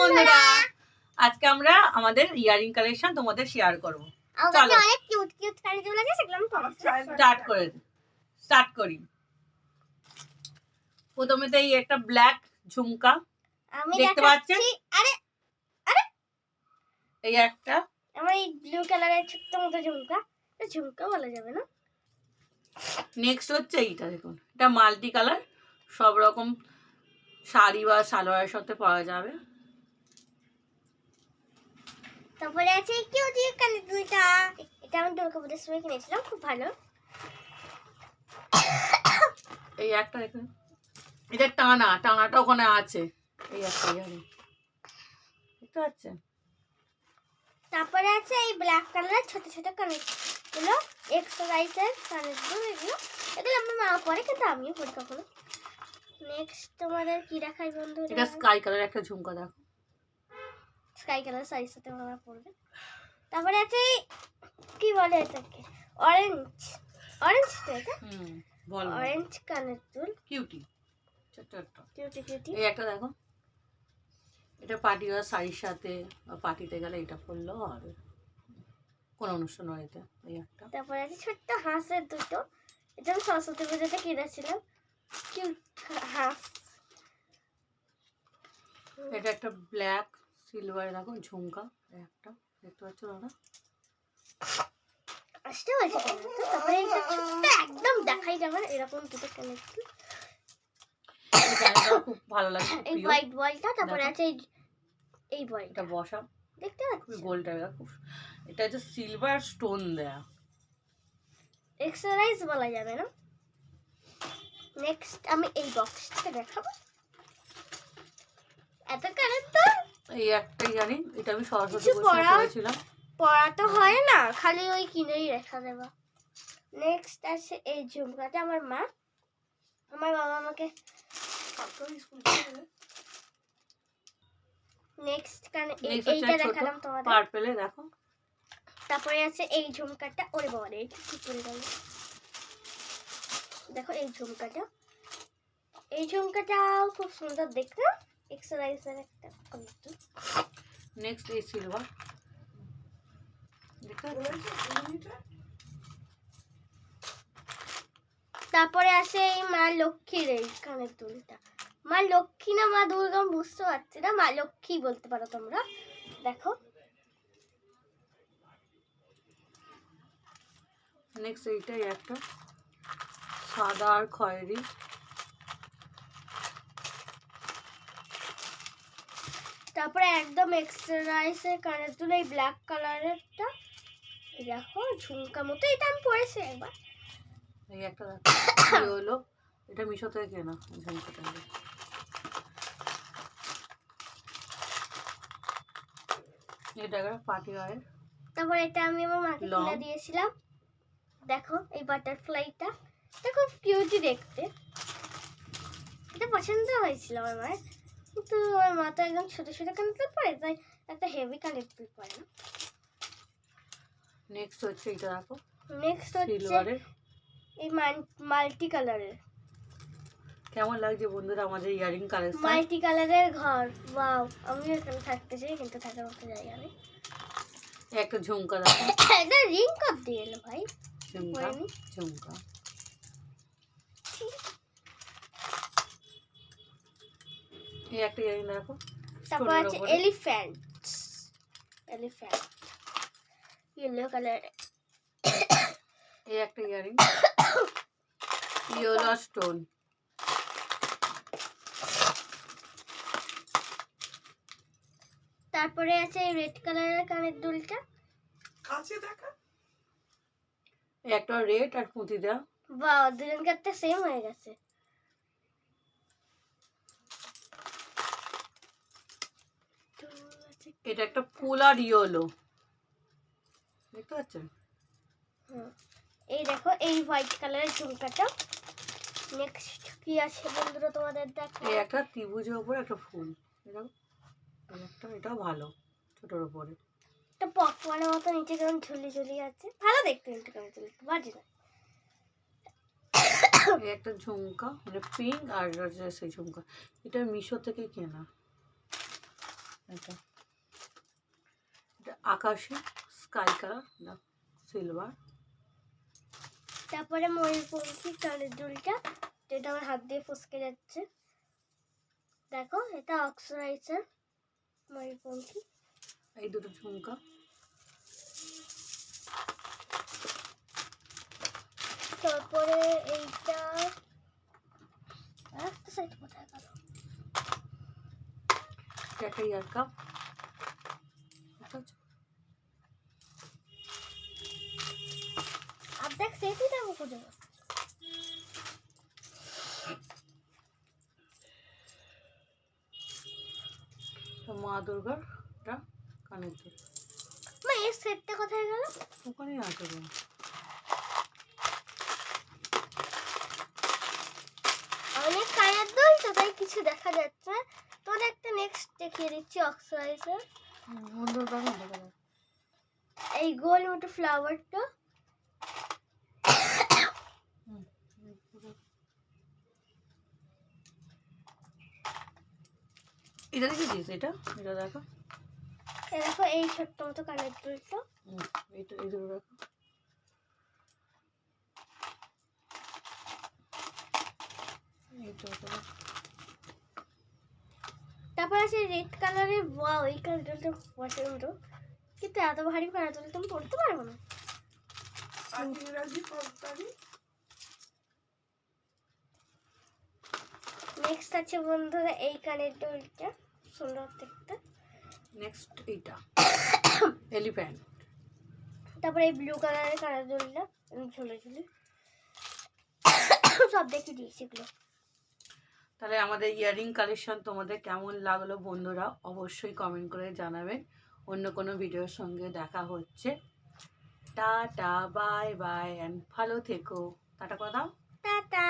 বন্ধুরা, আজকে আমরা আমাদের ইয়ারিং কালেকশন তোমাদের শেয়ার করব। চলো অনেক কিউট কিউট কালেকশন আছে, সেগুলো আমি স্টার্ট করি। প্রথমে তো এই একটা ব্ল্যাক ঝুমকা আমি দেখতে পাচ্ছেন। আরে আরে এই একটা আমার এই ব্লু কালারের ছোট্ট মতো ঝুমকা, এটা ঝুমকা বলা যাবে না। নেক্সট হচ্ছে এইটা, দেখুন এটা মাল্টি কালার, সব রকম শাড়ি বা সালোয়ারের সাথে পরা যাবে। তারপরে আছে এই কিউট কিউট কালেকশনটা, এটা আমি দুর্গাপূজার সময় কিনেছিলাম, খুব ভালো। এই একটা দেখুন, এটা টানাটা ওখানে আছে। এই একটা ইয়ারিং দেখতে পাচ্ছেন। তারপরে আছে এই ব্ল্যাক কালারের ছোট ছোট কানেরগুলো, এক্সারসাইজের কানেরগুলো। এগুলো আমার মা পরে, কিন্তু আমিও পরি কখনো। নেক্সট তোমাদের কি দেখাই বন্ধুরা? এটা স্কাই কালার একটা ঝুমকা, দেখো স্কাই কালার শাড়ির সাথে ভালো পরবে। তারপরে আছে কি বলে এটাকে, অরেঞ্জ তো এটা বল অরেঞ্জ কানের দুল, কিউটি ছোট ছোট কিউটি কিউটি। এই একটা দেখো, এটা পার্টি ওয়ার শাড়ির সাথে বা পার্টিতে গেলে এটা পরলেও হবে, কোন অনুষ্ঠান হইতে। এই একটা। তারপরে আছে ছোট্ট হাঁসের দুটো, এটা আমি সরস্বতী পুজোতে কিনেছিলাম, কিউট হাঁস। এটা একটা ব্ল্যাক সিলভার দেখো ঝুমকা, একটা দেখতে পাচ্ছ দাদা, আসতে বলছে কেন তো। তারপরে এটা ছোট্ট একদম দেখাই যাবে না এরকম দুটো কানের দুল, এটা খুব ভালো লাগে। এই হোয়াইট বলটা। তারপরে আছে এই বল, এটা বসা দেখতে পাচ্ছি গোল টাইপের, খুব এটা হচ্ছে সিলভার স্টোন দেয়া, এক্সারসাইজ বলা যাবে না। নেক্সট আমি এই বক্সটা দেখাবো, এত কানের তো এই একটাই জানি, এটা আমি সরস্বতী কিছু পুজোয় করেছিলাম। পড়া তো হয় না, খালি ওই কিনেই রেখা দেবা। নেক্সট আছে এই ঝুমকাটা, আমার বাবা আমাকে। নেক্সট কানে এইটা দেখালাম তোমাদের, পার্পলে দেখো। তারপরে আছে এই ঝুমকাটা, ওরে বাবা রে এটা কি পড়ে গেল, দেখো এই ঝুমকাটাও খুব সুন্দর দেখতে, এক্সারসাইজের একটা কন্টু। নেক্সট এই সিলভার দেখতে পাচ্ছ। তারপরে আছে এই মা লক্ষ্মীর এই কানের দুলটা, মা লক্ষ্মী না মা দুর্গা বুঝতে পারছি না, মা লক্ষ্মী বলতে পারো তোমরা। দেখো নেক্সট এইটাই একটা সাদা আর খয়েরি, তারপরে একদম এক্সট্রাইসের কানের দুল, এই ব্ল্যাক কালারেরটা, দেখো ঝুমকা মতো, এটা আমি পরেছি একবার। এই একটা দেখো হলো, এটা মিশো থেকে কেনা ঝুমকাটা। এটা একটা পার্টি ওয়্যার। তারপর এটা আমি আমার মাকে কিনে দিয়েছিলাম, দেখো এই বাটারফ্লাইটা, এটা খুব কিউটি দেখতে, এটা পছন্দ হয়েছিল আমার মায়ের, কিন্তু আমার মা তো একদম ছোট ছোট কানের দুল পরে, তাই একটা হেভি কানের দুল পরে না। নেক্সট হচ্ছে এটা দেখো, নেক্সট হচ্ছে সিলভারের, এই মাল্টি কালারের। কেমন লাগছে বন্ধুরা আমাদের ইয়ারিং কালেকশন? মাল্টি কালারের ঘর, ওয়াও, আমি এখানে থাকতে চাই, কিন্তু থাকার মতো জায়গা নেই। একটা ঝুমকা দেখো, এটা রিং কপ দিয়ে এলো ভাই, ঝুমকা এই একটা ইয়ারিং দেখো। তারপর আছে এলিফ্যান্ট ইয়েলো কালার, এই একটা ইয়ারিং ইয়েলো স্টোন। তারপরে আছে এই রেড কালারের কানের দুলটা, কাছে দেখা, একটা রেড আর পুঁতি দেওয়া, বাহ দুজনকে একটা সেম হয়ে গেছে। এটা একটা ফুল আর ইয়েলো দেখতে পাচ্ছেন। এই দেখো এই হোয়াইট কালারের ঝুমকাটা। নেক্সট কি আছে বন্ধুরা তোমাদের দেখো, এই একটা ত্রিভুজের উপর একটা ফুল, একটা এটাও ভালো, ছোটর উপরে একটা পকওয়ানের মতো নিচে কেমন ঝুলি আছে, ভালো দেখতে, কিন্তু কেমন ঝুলি বাজে না। এই একটা ঝুমকা, মানে পিঙ্ক আর সেই ঝুমকা, এটা মিশো থেকে কেনা, এটা এটা আকাশি স্কাই কালার না সিলভার। তারপরে ময়ূরপঙ্খী কানের দুলটা, যেটা আমার হাত দিয়ে ফসকে যাচ্ছে। দেখো এটা অক্সরাইজার ময়ূরপঙ্খী। এই দুটো ঝুমকা। তারপরে এইটা একটা সাইড কোথায় গেল? একটা ইয়ার কাপ। আর দেখ সেটি দেখো কোথায়। মা দুর্গার এটা কানের দুল। মা এর সেটটা কোথায় গেল? ওখানেই আছে গো। অনেক কানের দুল তো তাই কিছু দেখা যাচ্ছে না। তোর একটা নেক্সট দেখিয়ে দিচ্ছি অক্সরাইজার। সুন্দর দারুণ দেখা যায়। এই গোল মতো ফ্লাওয়ারটা। এটা দেখেছিস? এটা এটা দেখো। দেখো এই ছোট্ট মতো কানের দুলটা। এইটা এই দুটো দেখো। তারপর আছে রেড কালারের। ওয়াও, এই কানের দুলটা পছন্দ, কিন্তু এত ভারী কানের দুল তুমি পড়তে পারবো না। নেক্সট আছে বন্ধুরা এই কানের দুলটা, সুন্দর দেখতে। নেক্সট এইটা এলিফ্যান্ট। তারপরে এই ব্লু কালারের কানের দুলটা ঝুলে ঝুলে সব দেখে দিয়েছি এগুলো। তাহলে আমাদের ইয়ারিং কালেকশন তোমাদের কেমন লাগলো বন্ধুরা অবশ্যই কমেন্ট করে জানাবেন। অন্য কোনো ভিডিওর সঙ্গে দেখা হচ্ছে। টাটা বাই বাই এন্ড ভালো থেকো। টাটা করে দাও। টাটা।